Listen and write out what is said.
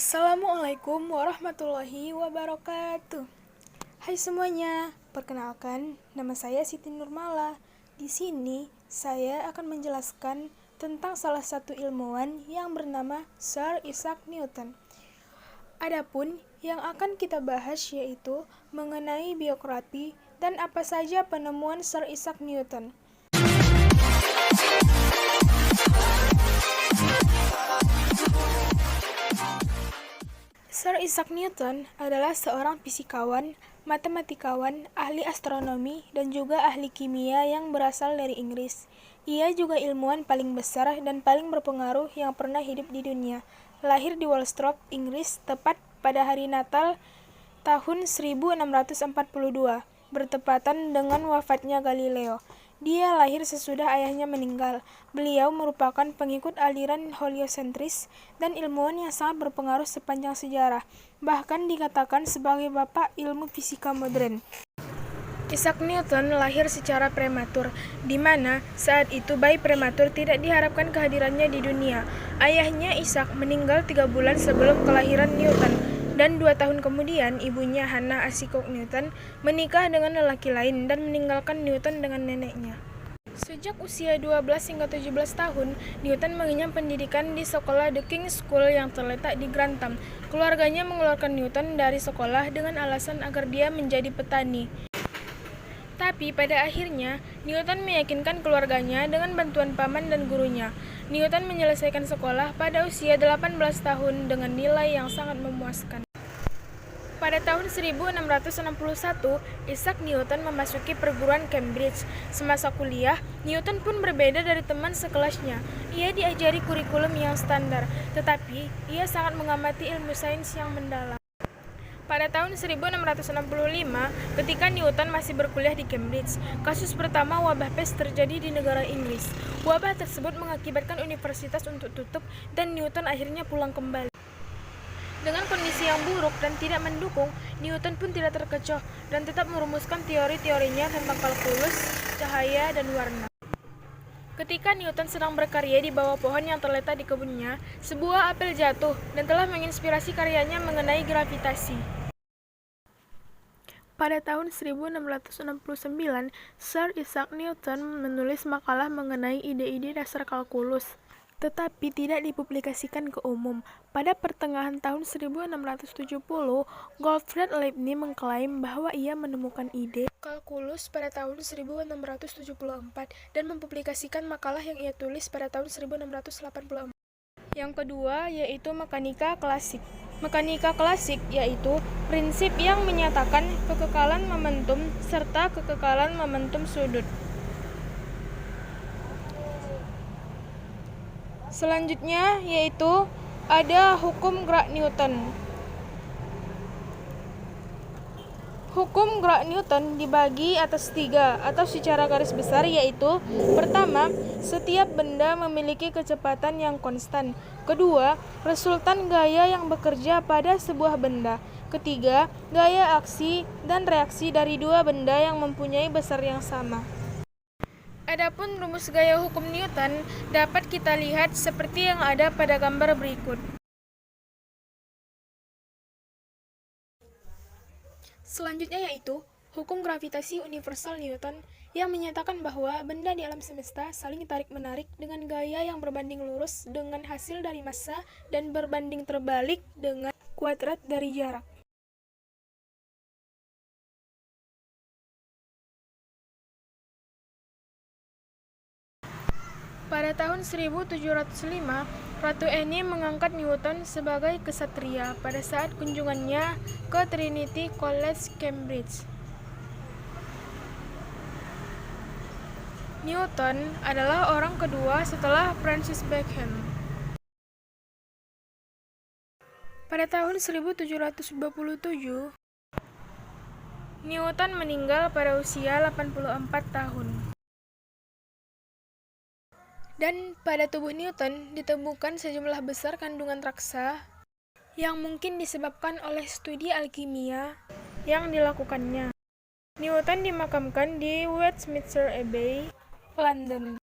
Assalamualaikum warahmatullahi wabarakatuh. Hai semuanya, perkenalkan nama saya Siti Nurmala. Di sini saya akan menjelaskan tentang salah satu ilmuwan yang bernama Sir Isaac Newton. Adapun yang akan kita bahas yaitu mengenai biografi dan apa saja penemuan Sir Isaac Newton. Sir Isaac Newton adalah seorang fisikawan, matematikawan, ahli astronomi, dan juga ahli kimia yang berasal dari Inggris. Ia juga ilmuwan paling besar dan paling berpengaruh yang pernah hidup di dunia. Lahir di Woolsthorpe, Inggris, tepat pada hari Natal tahun 1642, bertepatan dengan wafatnya Galileo. Dia lahir sesudah ayahnya meninggal. Beliau merupakan pengikut aliran heliosentris dan ilmuwan yang sangat berpengaruh sepanjang sejarah, bahkan dikatakan sebagai bapak ilmu fisika modern. Isaac Newton lahir secara prematur, di mana saat itu bayi prematur tidak diharapkan kehadirannya di dunia. Ayahnya Isaac meninggal 3 bulan sebelum kelahiran Newton. Dan 2 tahun kemudian, ibunya Hannah Asicot Newton menikah dengan lelaki lain dan meninggalkan Newton dengan neneknya. Sejak usia 12 hingga 17 tahun, Newton mengenyam pendidikan di sekolah The King's School yang terletak di Grantham. Keluarganya mengeluarkan Newton dari sekolah dengan alasan agar dia menjadi petani. Tapi pada akhirnya, Newton meyakinkan keluarganya dengan bantuan paman dan gurunya. Newton menyelesaikan sekolah pada usia 18 tahun dengan nilai yang sangat memuaskan. Pada tahun 1661, Isaac Newton memasuki perguruan Cambridge. Semasa kuliah, Newton pun berbeda dari teman sekelasnya. Ia diajari kurikulum yang standar, tetapi ia sangat mengamati ilmu sains yang mendalam. Pada tahun 1665, ketika Newton masih berkuliah di Cambridge, kasus pertama wabah pes terjadi di negara Inggris. Wabah tersebut mengakibatkan universitas untuk tutup dan Newton akhirnya pulang kembali. Dengan kondisi yang buruk dan tidak mendukung, Newton pun tidak terkecoh dan tetap merumuskan teori-teorinya tentang kalkulus, cahaya, dan warna. Ketika Newton sedang berkarya di bawah pohon yang terletak di kebunnya, sebuah apel jatuh dan telah menginspirasi karyanya mengenai gravitasi. Pada tahun 1669, Sir Isaac Newton menulis makalah mengenai ide-ide dasar kalkulus, tetapi tidak dipublikasikan ke umum. Pada pertengahan tahun 1670, Gottfried Leibniz mengklaim bahwa ia menemukan ide kalkulus pada tahun 1674 dan mempublikasikan makalah yang ia tulis pada tahun 1684. Yang kedua yaitu mekanika klasik. Mekanika klasik yaitu prinsip yang menyatakan kekekalan momentum serta kekekalan momentum sudut. Selanjutnya yaitu ada hukum gerak Newton. Hukum gerak Newton dibagi atas 3 atau secara garis besar yaitu: pertama, setiap benda memiliki kecepatan yang konstan. Kedua, resultan gaya yang bekerja pada sebuah benda. Ketiga, gaya aksi dan reaksi dari 2 benda yang mempunyai besar yang sama. Adapun rumus gaya hukum Newton dapat kita lihat seperti yang ada pada gambar berikut. Selanjutnya yaitu hukum gravitasi universal Newton yang menyatakan bahwa benda di alam semesta saling tarik-menarik dengan gaya yang berbanding lurus dengan hasil dari massa dan berbanding terbalik dengan kuadrat dari jarak. Pada tahun 1705, Ratu Anne mengangkat Newton sebagai ksatria pada saat kunjungannya ke Trinity College, Cambridge. Newton adalah orang kedua setelah Francis Bacon. Pada tahun 1727, Newton meninggal pada usia 84 tahun. Dan pada tubuh Newton ditemukan sejumlah besar kandungan raksa yang mungkin disebabkan oleh studi alkimia yang dilakukannya. Newton dimakamkan di Westminster Abbey, London.